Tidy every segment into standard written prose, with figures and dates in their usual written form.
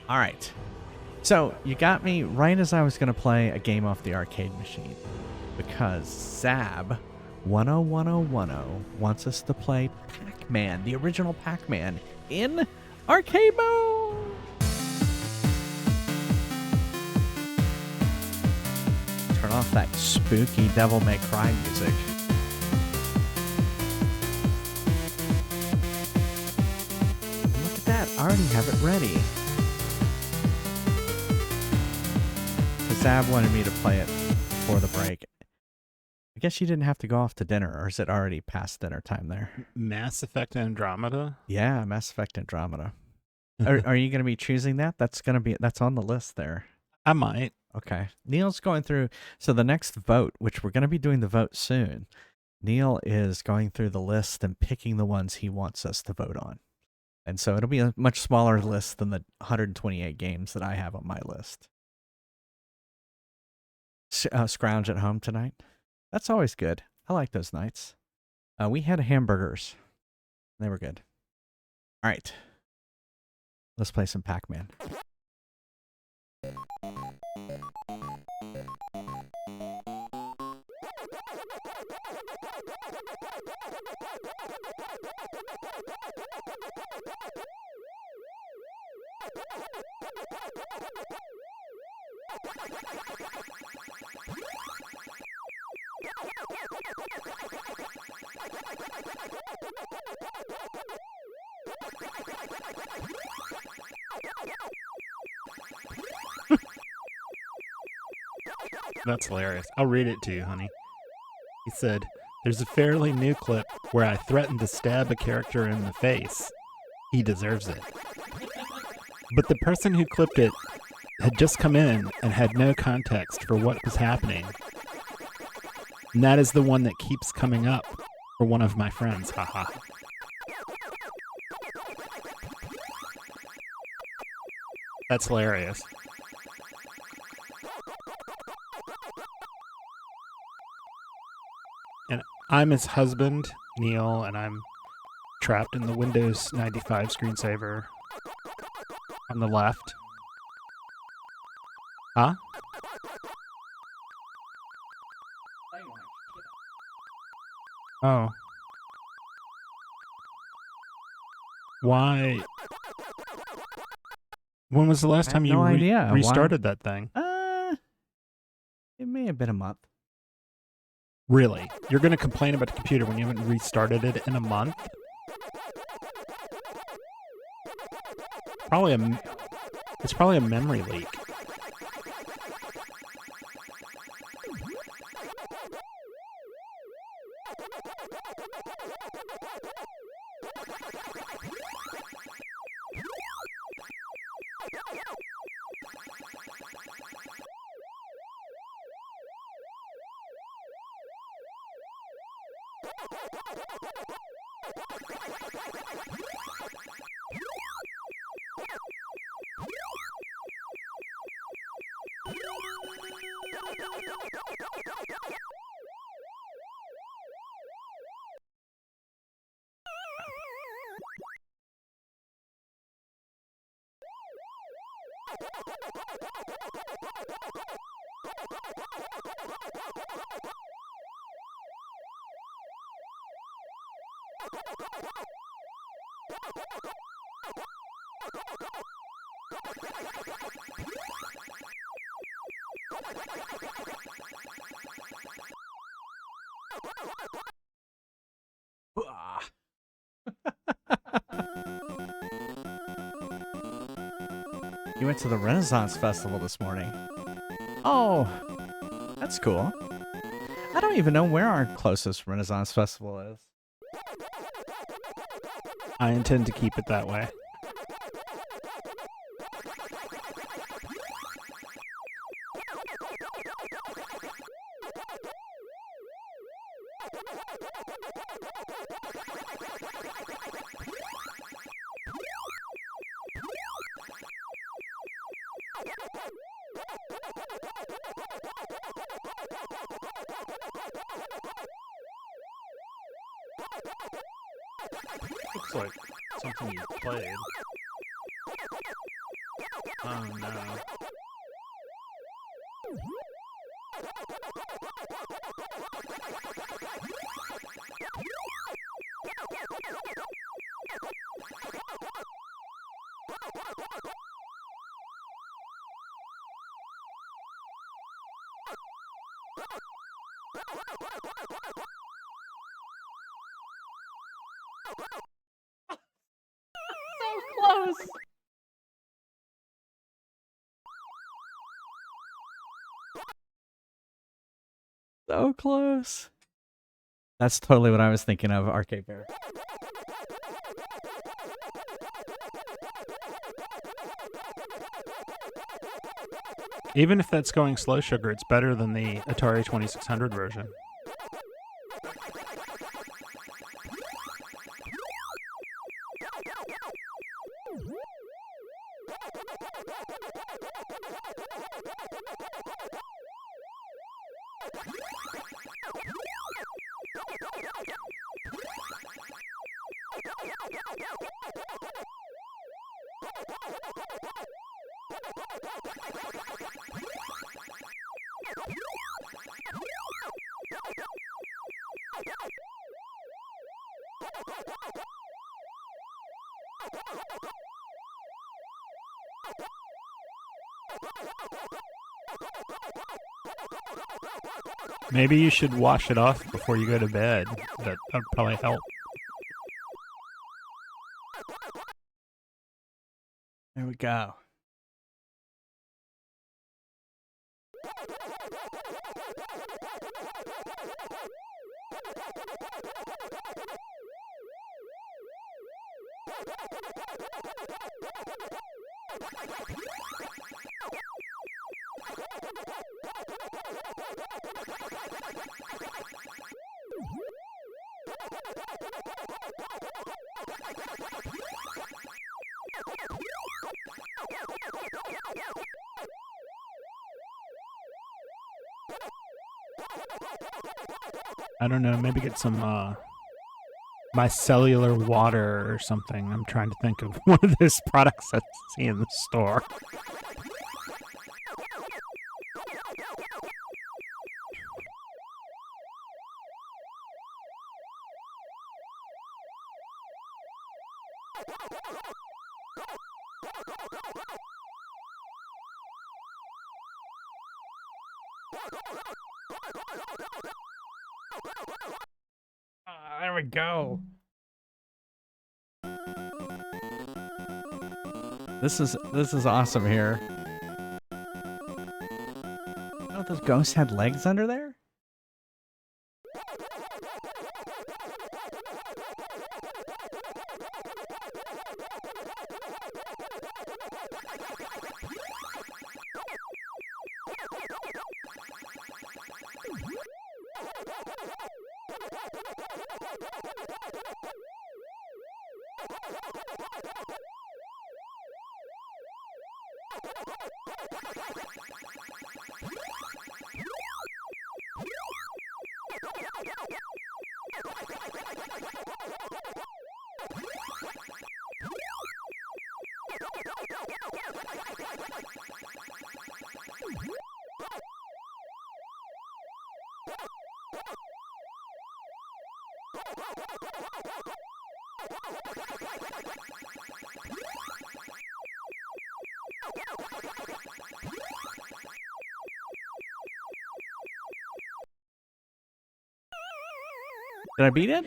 All right. So you got me right as I was going to play a game off the arcade machine because Zab 101010 wants us to play Pac-Man, the original Pac-Man, in arcade mode. Turn off that spooky Devil May Cry music. Look at that. I already have it ready. Zab wanted me to play it before the break. I guess you didn't have to go off to dinner, or is it already past dinner time there? Mass Effect Andromeda? Yeah, Mass Effect Andromeda. Are you going to be choosing that? That's on the list there. I might. Okay. Neil's going through. So the next vote, which we're going to be doing the vote soon, Neil is going through the list and picking the ones he wants us to vote on. And so it'll be a much smaller list than the 128 games that I have on my list. Scrounge at home tonight. That's always good. I like those nights. We had hamburgers. They were good. All right. Let's play some Pac-Man. That's hilarious. I'll read it to you, honey. He said, "There's a fairly new clip where I threatened to stab a character in the face. He deserves it. But the person who clipped it had just come in and had no context for what was happening. And that is the one that keeps coming up for one of my friends, haha." That's hilarious. And I'm his husband, Neil, and I'm trapped in the Windows 95 screensaver on the left. Huh? Oh. Why? When was the last time you restarted that thing? It may have been a month. Really? You're going to complain about the computer when you haven't restarted it in a month? It's probably a memory leak. You went to the Renaissance Festival this morning. Oh, that's cool. I don't even know where our closest Renaissance Festival is. I intend to keep it that way. Looks like something you played. Oh no. Close. So close. That's totally what I was thinking of, Arcade Bear. Even if that's going slow sugar, it's better than the Atari 2600 version. Maybe you should wash it off before you go to bed. That would probably help. There we go. I don't know, maybe get some micellar water or something. I'm trying to think of one of those products I see in the store. There we go. This is awesome here. Oh, those ghosts had legs under there? Did I beat it?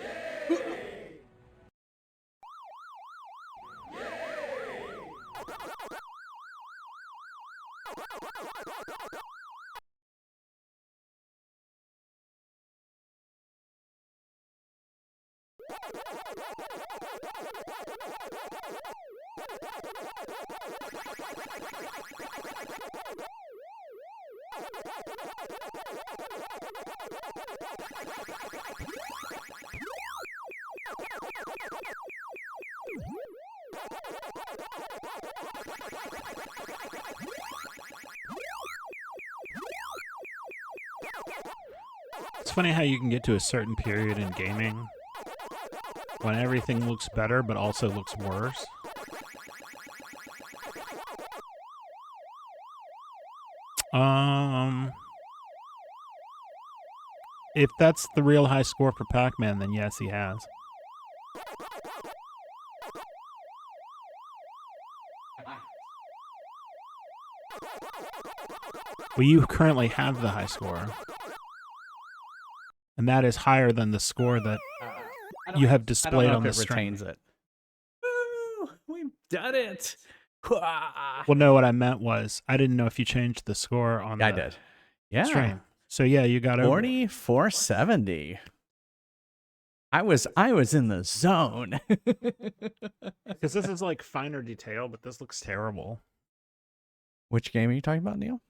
It's funny how you can get to a certain period in gaming when everything looks better but also looks worse. If that's the real high score for Pac-Man, then yes, he has. Well, you currently have the high score. And that is higher than the score that you have displayed on the string. Retains it. Woo! We've done it. Well, no, what I meant was I didn't know if you changed the score on I the did. Yeah. stream. So yeah, you got over. 4470. I was in the zone. Because this is like finer detail, but this looks terrible. Which game are you talking about, Neil?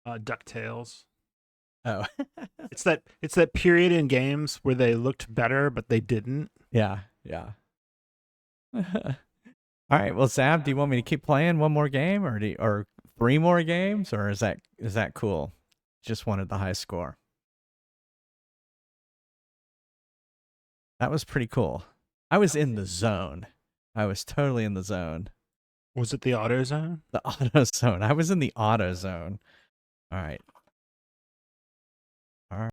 DuckTales. Oh. It's that period in games where they looked better, but they didn't. Yeah. All right. Well, Zab, do you want me to keep playing one more game, or 3 more games, or is that cool? Just wanted the high score. That was pretty cool. I was in the zone. I was totally in the zone. Was it the auto zone? The auto zone. I was in the auto zone. All right.